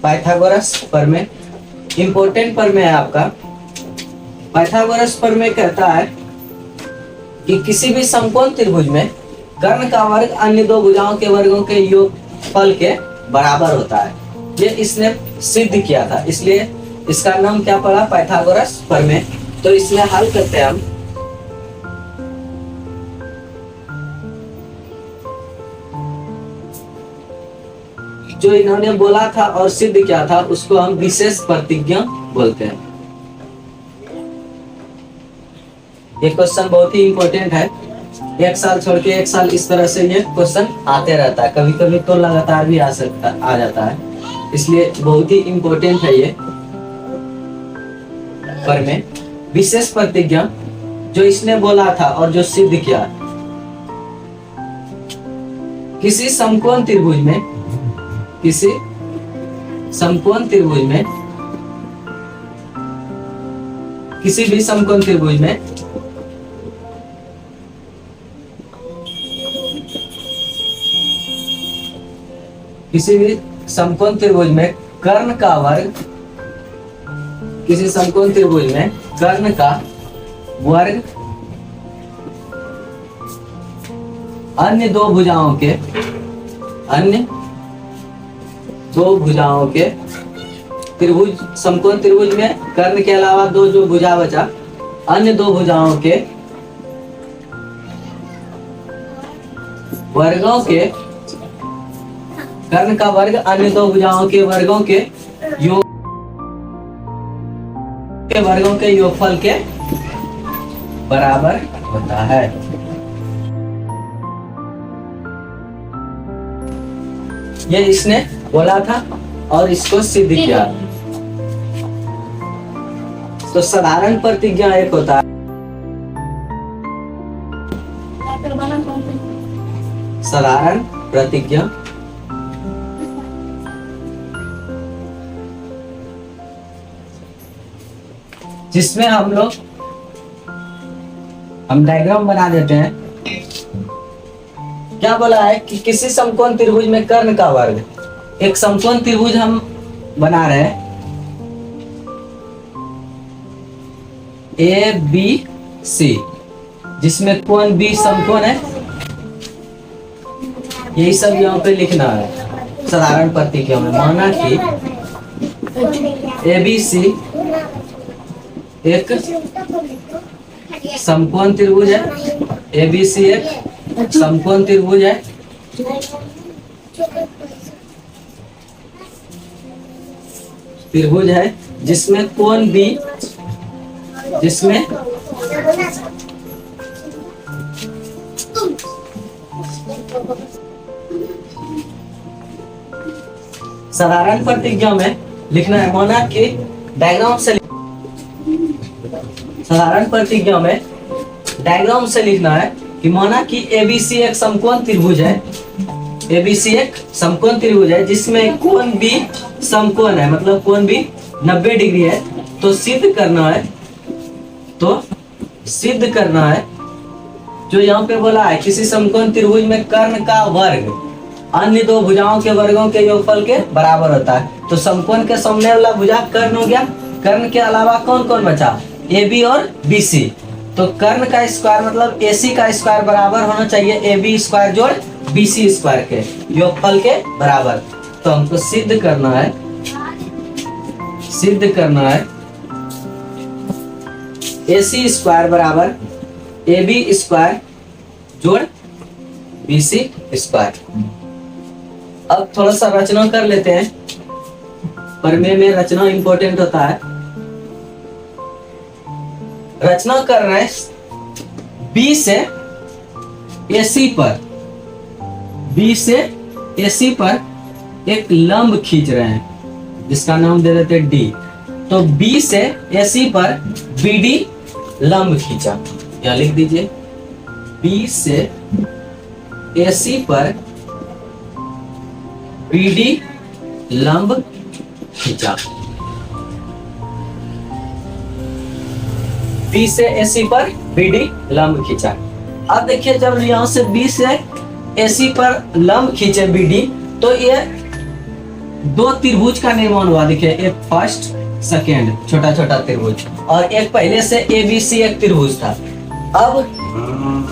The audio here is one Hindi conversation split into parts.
पाइथागोरस प्रमेय इंपॉर्टेंट प्रमेय है आपका। पाइथागोरस प्रमेय कहता है कि किसी भी समकोण त्रिभुज में कर्ण का वर्ग अन्य दो भुजाओं के वर्गों के योगफल के बराबर होता है। ये इसने सिद्ध किया था, इसलिए इसका नाम क्या पड़ा, पाइथागोरस प्रमेय। तो इसमें हल करते हैं हम। जो इन्होंने बोला था और सिद्ध किया था उसको हम विशेष प्रतिज्ञा बोलते हैं। ये क्वेश्चन बहुत ही इंपॉर्टेंट है, एक साल छोड़ के एक साल इस तरह से ये क्वेश्चन आते रहता है, कभी कभी तो लगातार भी आ जाता है, इसलिए बहुत ही इंपॉर्टेंट है ये प्रमेय। विशेष प्रतिज्ञा जो इसने बोला था और जो सिद्ध किया, किसी समकोण त्रिभुज में किसी भी समकोण त्रिभुज में किसी भी समकोण त्रिभुज में कर्ण का वर्ग, किसी समकोण त्रिभुज में कर्ण का वर्ग अन्य दो भुजाओं के त्रिभुज, समकोण त्रिभुज में कर्ण के अलावा दो जो भुजा बचा, अन्य दो भुजाओं के वर्गों के, कर्ण का वर्ग अन्य दो भुजाओं के वर्गों के योगफल के बराबर होता है। ये इसने बोला था और इसको सिद्ध किया। तो साधारण प्रतिज्ञा एक होता है, साधारण प्रतिज्ञा जिसमें हम डायग्राम बना देते हैं। क्या बोला है कि किसी समकोण त्रिभुज में कर्ण का वर्ग, एक समकोण त्रिभुज हम बना रहे हैं ए बी सी, जिसमें कोण बी समकोण है, यही सब यहाँ पे लिखना है साधारण प्रतिज्ञा में। माना कि ए बी सी एक समकोण त्रिभुज है, ए बी सी एक समकोण त्रिभुज है, जिसमें कोण बी, जिसमें साधारण प्रतिज्ञा में लिखना है। माना कि डायग्राम से, साधारण प्रतिज्ञा में डायग्राम से लिखना है कि माना कि एबीसी एक समकोण त्रिभुज है, एबीसी एक समकोण त्रिभुज है जिसमें कोण बी समकोण है, मतलब कोण बी 90 डिग्री है। तो सिद्ध करना है जो यहाँ पे बोला है, किसी समकोण त्रिभुज में कर्ण का वर्ग अन्य दो भुजाओं के वर्गों के योगफल के बराबर होता है। तो समकोण के सामने वाला भुजा कर्ण हो गया, कर्ण के अलावा कौन कौन बचा, ए बी और बी सी। तो कर्ण का स्क्वायर मतलब ए सी का स्क्वायर बराबर होना चाहिए ए बी स्क्वायर जोड़ बी सी स्क्वायर के योगफल के बराबर। तो हमको सिद्ध करना है ए सी स्क्वायर बराबर ए बी स्क्वायर जोड़ बी सी स्क्वायर। अब थोड़ा सा रचना कर लेते हैं, प्रमेय में रचना इंपॉर्टेंट होता है। रचना कर रहे हैं बी से एसी पर एक लंब खींच रहे हैं जिसका नाम दे देते हैं डी। तो बी से एसी पर बीडी लंब खींचा, यहाँ लिख दीजिए बी से एसी पर बीडी लंब खींचा। बी से एसी पर बीडी लंब खींचा। अब देखिए जब यहां से बी से एसी पर लंब खींचे बीडी, तो ये दो त्रिभुज का निर्माण हुआ। देखिए एक फर्स्ट सेकेंड छोटा छोटा त्रिभुज और एक पहले से ए बी सी एक त्रिभुज था। अब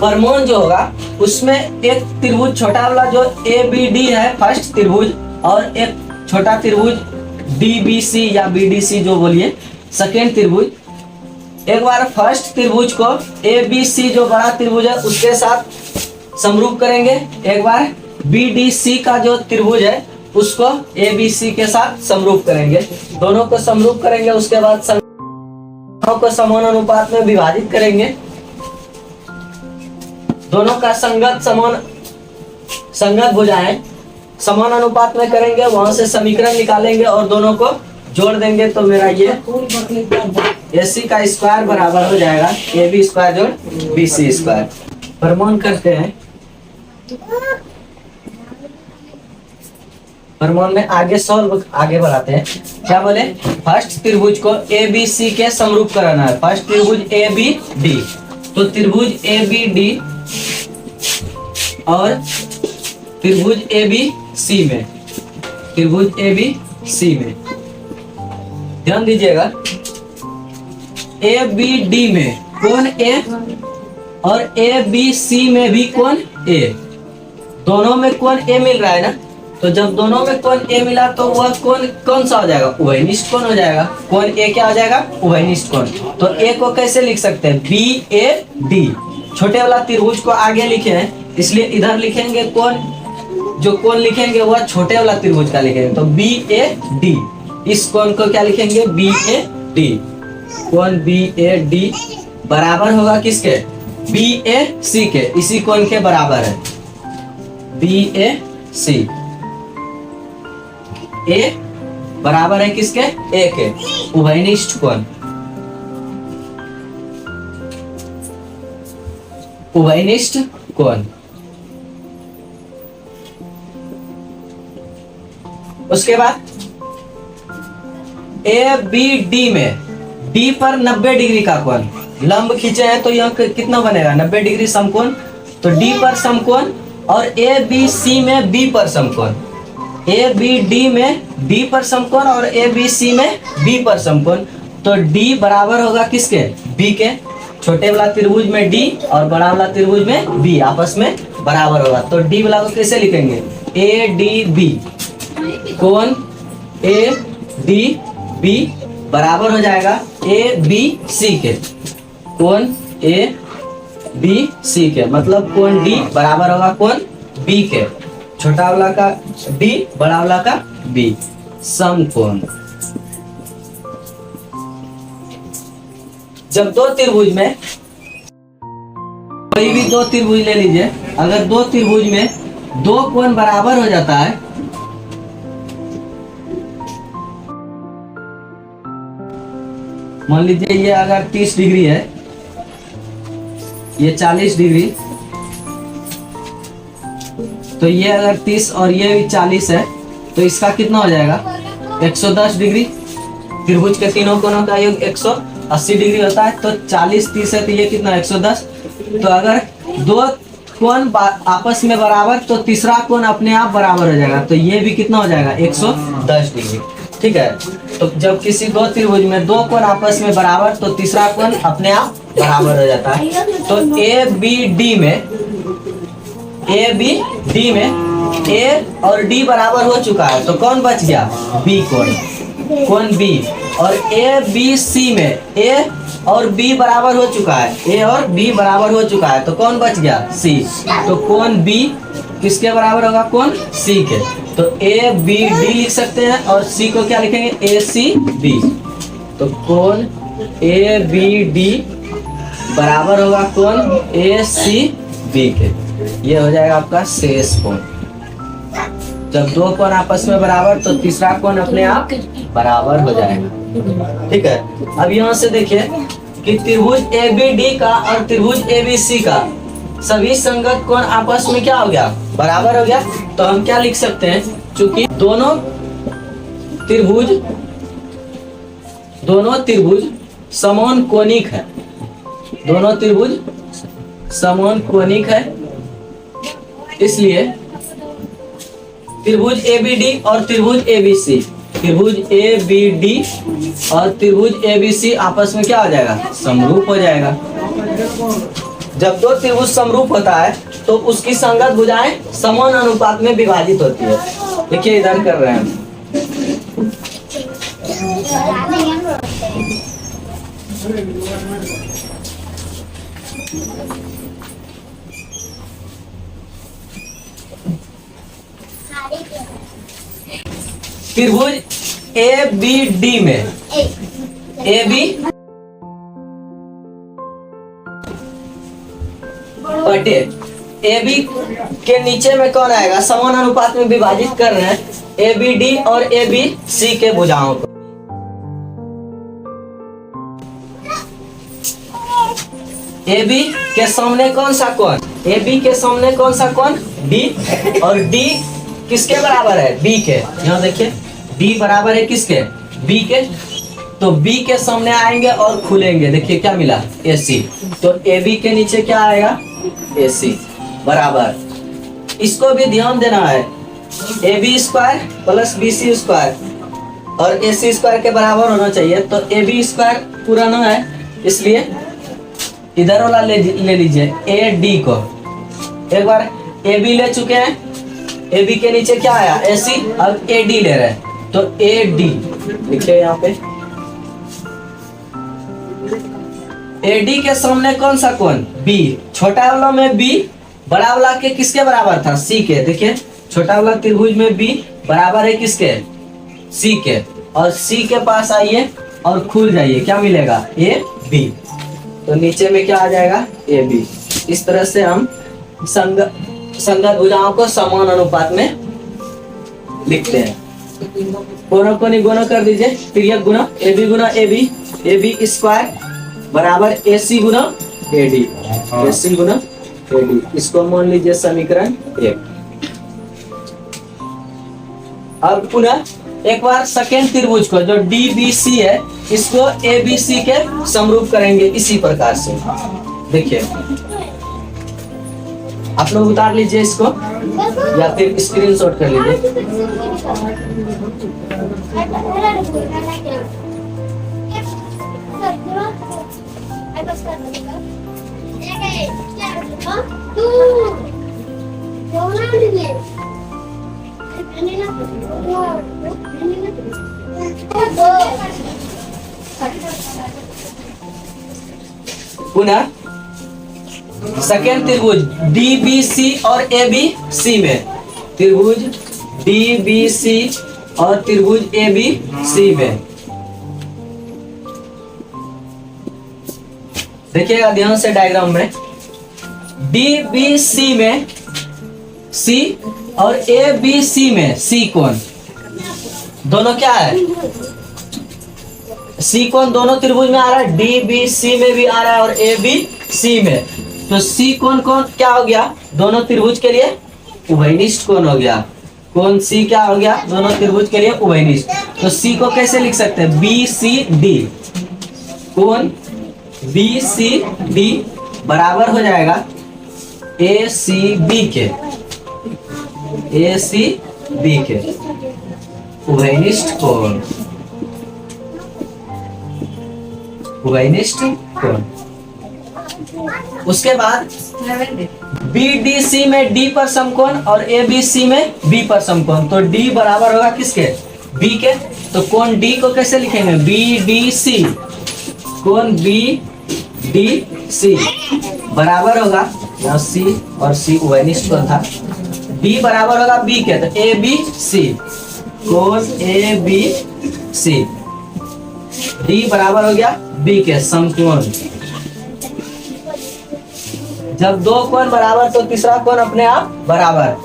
परमोन जो होगा उसमें एक त्रिभुज छोटा वाला जो ए बी डी है फर्स्ट त्रिभुज और एक छोटा त्रिभुज डी बी सी या बी डी सी जो बोलिए सेकेंड त्रिभुज। एक बार फर्स्ट त्रिभुज को ए बी सी जो बड़ा त्रिभुज है उसके साथ समरूप करेंगे। एक बार बी डी सी का जो त्रिभुज है उसको ए बी सी के साथ समरूप करेंगे। दोनों को समरूप करेंगे, उसके बाद दोनों को समान अनुपात में विभाजित करेंगे। दोनों का संगत भुजाएं समान अनुपात में करेंगे, वहां से समीकरण निकालेंगे और दोनों को जोड़ देंगे तो मेरा ये ए सी का स्क्वायर बराबर हो जाएगा ए बी स्क्वायर जोड़ बी सी स्क्वायर। प्रमाण करते हैं। प्रमाण में आगे बढ़ाते हैं। क्या बोले? फर्स्ट त्रिभुज को ए बी सी के समरूप कराना है। फर्स्ट त्रिभुज ए बी डी, तो त्रिभुज ए बी डी और त्रिभुज ए बी सी में, त्रिभुज ए बी सी में ध्यान दीजिएगा, ए बी डी में कोण ए और ए बी सी में भी कोण ए, दोनों में कोण ए मिल रहा है ना। तो जब दोनों में कोण ए मिला तो वह कोण कौन सा हो जाएगा? उभयनिष्ठ कोण हो जाएगा। कोण ए क्या हो जाएगा? उभयनिष्ठ कोण। तो ए को कैसे लिख सकते हैं? बी ए डी, छोटे वाला त्रिभुज को आगे लिखे हैं इसलिए इधर लिखेंगे कोण, जो कोण लिखेंगे वह छोटे वाला त्रिभुज का लिखेंगे। तो बी ए डी, इस कोण को क्या लिखेंगे? B A D. कोण बी ए डी बराबर होगा किसके? बी ए सी के, इसी कोण के बराबर है बी ए सी। ए बराबर है किसके? ए के, उभयनिष्ठ कोण। उभयनिष्ठ कोण। उसके बाद ए बी डी में डी पर 90 डिग्री का कोण लंब खींचे हैं तो यह कितना बनेगा? 90 डिग्री समकोण। तो डी पर समकोण और ए बी सी में बी पर समकोण। ए बी डी में डी पर समकोण और ए बी सी में बी पर समकोण। तो डी बराबर होगा किसके? बी के। छोटे वाला त्रिभुज में डी और बड़ा वाला त्रिभुज में बी आपस में बराबर होगा। तो डी वाला को कैसे लिखेंगे? ए डी बी, कोण ए डी बी बराबर हो जाएगा ए बी सी के, कोण ए बी सी के, मतलब कोण डी बराबर होगा कोण बी के। छोटा वाला का डी, बड़ा वाला का बी, समकोण। जब दो त्रिभुज में कोई भी दो त्रिभुज ले लीजिए, अगर दो त्रिभुज में दो कोण बराबर हो जाता है मान लीजिए ये अगर 30 डिग्री है, ये 40 डिग्री, तो ये अगर 30 और ये भी 40 है तो इसका कितना हो जाएगा? 110 डिग्री। त्रिभुज के तीनों कोणों का योग 180 डिग्री होता है। तो 40 30 है तो ये कितना? 110। तो अगर दो कोण आपस में बराबर तो तीसरा कोण अपने आप बराबर हो जाएगा। तो ये भी कितना हो जाएगा? 110 डिग्री। ठीक है। तो जब किसी दो त्रिभुज में दो कोण आपस में बराबर तो तीसरा कोण अपने आप बराबर हो जाता है। तो ए बी डी में ए और डी बराबर हो चुका है तो कौन बच गया? बी कोण, कोण बी। और ए बी सी में ए और बी बराबर हो चुका है, ए और बी बराबर हो चुका है तो कौन बच गया? सी। तो कोण बी किसके बराबर होगा? कोण सी के। तो ए बी डी लिख सकते हैं और सी को क्या लिखेंगे? ए सी बी। तो कोण ए बी डी बराबर होगा कोण ए सी बी के। ये हो जाएगा आपका शेष कोण। जब दो कोण आपस में बराबर तो तीसरा कोण अपने आप बराबर हो जाएगा। ठीक है। अब यहाँ से देखिए कि त्रिभुज ए बी डी का और त्रिभुज ए बी सी का सभी संगत कोण आपस में क्या हो गया? बराबर हो गया। तो हम क्या लिख सकते हैं? चूंकि दोनों त्रिभुज समान कोणिक है, दोनों त्रिभुज समान कोणिक है, इसलिए त्रिभुज एबीडी और त्रिभुज एबीसी, त्रिभुज एबीडी और त्रिभुज एबीसी आपस में क्या हो जाएगा, समरूप हो जाएगा। जब दो त्रिभुज समरूप होता है तो उसकी संगत भुजाएं समान अनुपात में विभाजित होती है। देखिए इधर कर रहे हैं त्रिभुज ए बी डी में ए बी बटे ए बी के नीचे में कौन आएगा, समान अनुपात में विभाजित कर रहे हैं ए बी डी और ए बी सी के भुजाओं को। ए बी के सामने कौन सा कोण, ए बी के सामने कौन सा कोण, डी, और डी किसके बराबर है, बी के। यहाँ देखिए डी बराबर है किसके, बी के। तो बी के सामने आएंगे और खुलेंगे, देखिए क्या मिला, ए सी। तो ए बी के नीचे क्या आएगा, ए सी बराबर, इसको भी ध्यान देना है, A B square plus B C square और ए सी स्क्वायर के बराबर होना चाहिए। तो ए बी स्क्वायर पूरा ना है, इसलिए इधर वाला ले लीजिए ए डी को। एक बार ए बी ले चुके हैं, ए बी के नीचे क्या आया, ए सी, अब ए डी ले रहे हैं तो ए डी लिखिए यहाँ पे। ए डी के सामने कौन सा कोण, बी, छोटा वाला में बी बड़ा वाला के किसके बराबर था, सी के। देखिए छोटा वाला त्रिभुज में बी बराबर है किसके, सी के, और सी के पास आइए और खुल जाइए, क्या मिलेगा, ए बी। तो नीचे में क्या आ जाएगा, ए बी। इस तरह से हम संगत भुजाओं को समान अनुपात में लिखते हैं। कोनों को निगुना कर दीजिए, तिर्यक गुना ए बी गुना ए बी स्क्वायर बराबर A C Guna A D, A C Guna A D. इसको मान लीजिए समीकरण 1। अब पुनः एक बार सेकेंड त्रिभुज को जो डी बी सी है इसको ए बी सी के समरूप करेंगे इसी प्रकार से। देखिए आप लोग उतार लीजिए इसको या फिर स्क्रीनशॉट कर लीजिए। पुनः सेकेंड त्रिभुज डी बी सी और ए बी सी में, त्रिभुज डी बी सी और त्रिभुज ए बी सी में देखिएगा ध्यान से डायग्राम में, डी बी सी में सी और ए बी सी में सी कोण, दोनों क्या है, सी कोण दोनों त्रिभुज में आ रहा है, डी बी सी में भी आ रहा है और ए बी सी में। तो सी कोण कौन क्या हो गया, दोनों त्रिभुज के लिए उभयनिष्ठ कोण हो गया। कोण सी क्या हो गया, दोनों त्रिभुज के लिए उभयनिष्ठ। तो सी को कैसे लिख सकते हैं, बी सी डी, कोण बी सी डी बराबर हो जाएगा ए सी बी के, ए सी बी के उभयनिष्ठ कोण, उभयनिष्ठ कोण। उसके बाद बी डी सी में डी पर समकोण और ए बी सी में बी पर समकोण। तो डी बराबर होगा किसके, बी के। तो कोण डी को कैसे लिखेंगे, बी डी सी, कोण बी डी सी बराबर होगा, यहाँ सी और सी उभयनिष्ठ कोण था, डी बराबर होगा बी के। तो ए बी सी, कोण ए बी सी, डी बराबर हो गया बी के समकोण। जब दो कोण बराबर तो तीसरा कोण अपने आप बराबर।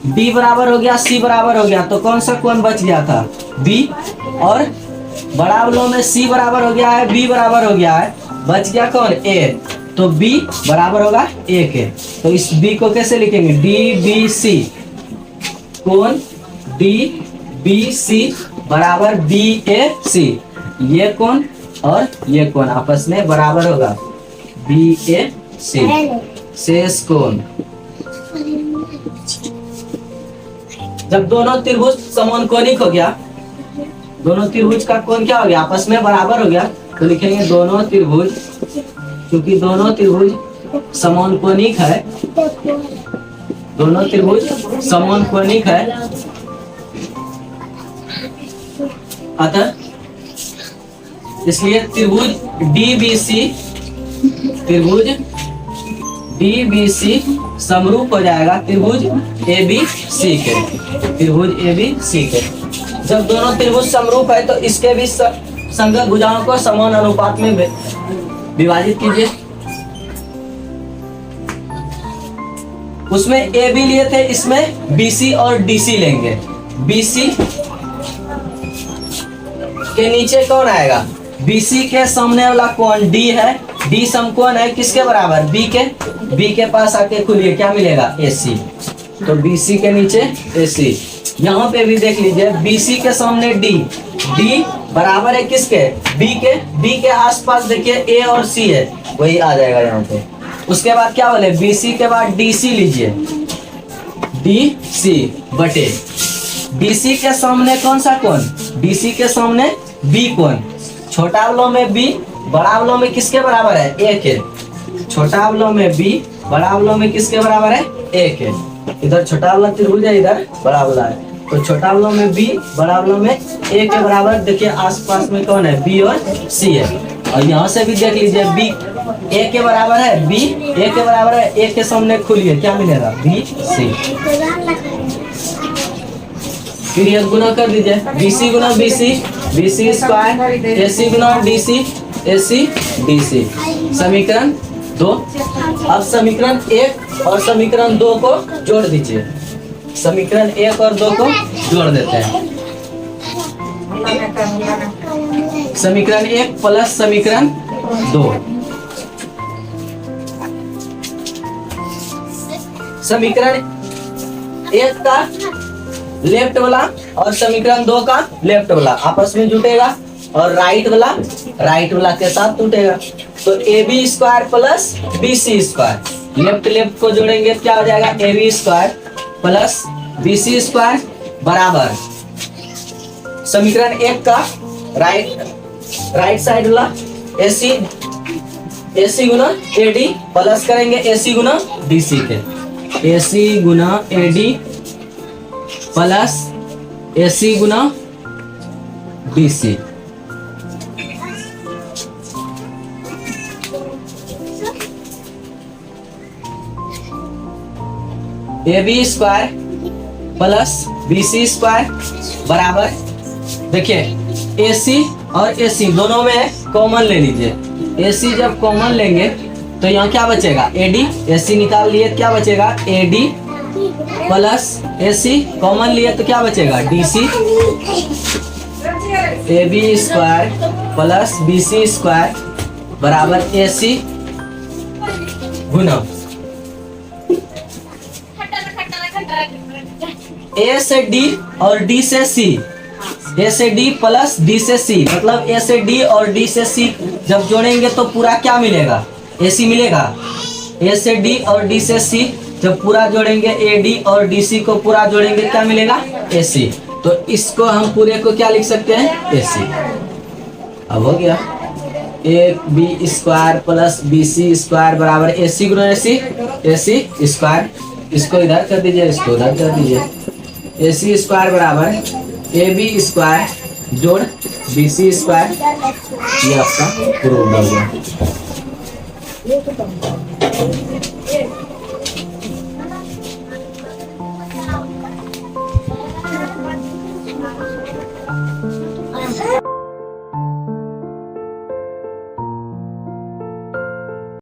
डी बराबर हो गया, सी बराबर हो गया, तो कौन सा कोण बच गया था, बी, और बड़ा वालों में सी बराबर हो गया है, बी बराबर हो गया है, बच गया कौन, ए। तो बी बराबर होगा ए के। तो इस बी को कैसे लिखेंगे, डी बी सी, कोण डी बी सी बराबर बी ए सी। ये कोण और ये कोण आपस में बराबर होगा बी ए सी। शेष कोण जब दोनों त्रिभुज समकोणिक हो गया, दोनों त्रिभुज का कोण क्या हो गया, आपस में बराबर हो गया, तो लिखेंगे दोनों त्रिभुज, क्योंकि दोनों त्रिभुज समकोणिक है, दोनों त्रिभुज समकोणिक है, अतः इसलिए त्रिभुज DBC, त्रिभुज DBC समरूप हो जाएगा त्रिभुज ABC के, त्रिभुज ABC के। जब दोनों त्रिभुज समरूप है तो इसके भी संगत भुजाओं को समान अनुपात में विभाजित कीजिए। उसमें AB लिए थे, इसमें BC और DC लेंगे। BC के नीचे कौन आएगा, BC के सामने वाला कोण D है, D समकोण है किसके बराबर, B के पास आके खुलिए, क्या मिलेगा, AC। तो BC के नीचे AC। यहाँ पे भी देख लीजिए, BC के सामने D बराबर है किसके, B के आसपास देखिए A और C है, वही आ जाएगा यहाँ पे। उसके बाद क्या बोले, BC के बाद DC लीजिए, DC बटे DC के सामने कौन सा कोण, DC के सामने B कोण, छोटा अवलव में B, बड़ा अवलव में किसके बराबर है, A के। छोटा अवलव में B, बड़ा अवलव में किसके बराबर है, A के। इधर छोटा अवलव त्रिभुज है, इधर बड़ा अवलव है, तो छोटा अवलव में B, बड़ा अवलव में A के बराबर। देखिए आसपास में कौन है, B और C है। और यहाँ से भी देख लीजिए, B A के बराबर है, B A के बराबर है, A के सामने खुलिए, क्या मिलेगा, BC। फिर ये गुना कर दीजिए, BC गुना BC, BC स्क्वायर, AC गुना DC, AC DC। समीकरण 2। अब समीकरण 1 और समीकरण 2 को जोड़ दीजिए, समीकरण 1 और 2 को जोड़ देते हैं। समीकरण 1 प्लस समीकरण 2, समीकरण 1 का लेफ्ट वाला और समीकरण 2 का लेफ्ट वाला आपस में जुटेगा, और राइट वाला के साथ टूटेगा। तो AB square plus BC square, left को जोड़ेंगे क्या हो जाएगा, AB square plus BC square बराबर समीकरण 1 का राइट साइड वाला AC गुना AD प्लस करेंगे AC गुना DC के, AC गुना AD प्लस AC गुना BC। AB square plus BC square बराबर, देखिए AC और AC दोनों में कॉमन ले लीजिए। AC जब कॉमन लेंगे तो यहाँ क्या बचेगा, AD, AC निकाल लिए क्या बचेगा, AD प्लस AC कॉमन लिए तो क्या बचेगा, DC। AB square plus BC square बराबर AC गुना A से D और D से C, A से D प्लस D से C, मतलब A से D और D से C जब जोड़ेंगे तो पूरा क्या मिलेगा, AC मिलेगा। A से D और D से C जब पूरा जोड़ेंगे, AD और DC को पूरा जोड़ेंगे क्या मिलेगा, AC। तो इसको हम पूरे को क्या लिख सकते हैं, AC। अब हो गया, AB square plus BC square बराबर AC गुना AC, AC स्क्वायर, इसको इधर कर दीजिए, इसको उधर कर दीजिए। AC स्क्वायर बराबर AB स्क्वायर जोड़ BC स्क्वायर, ये आपका प्रूव हो गया।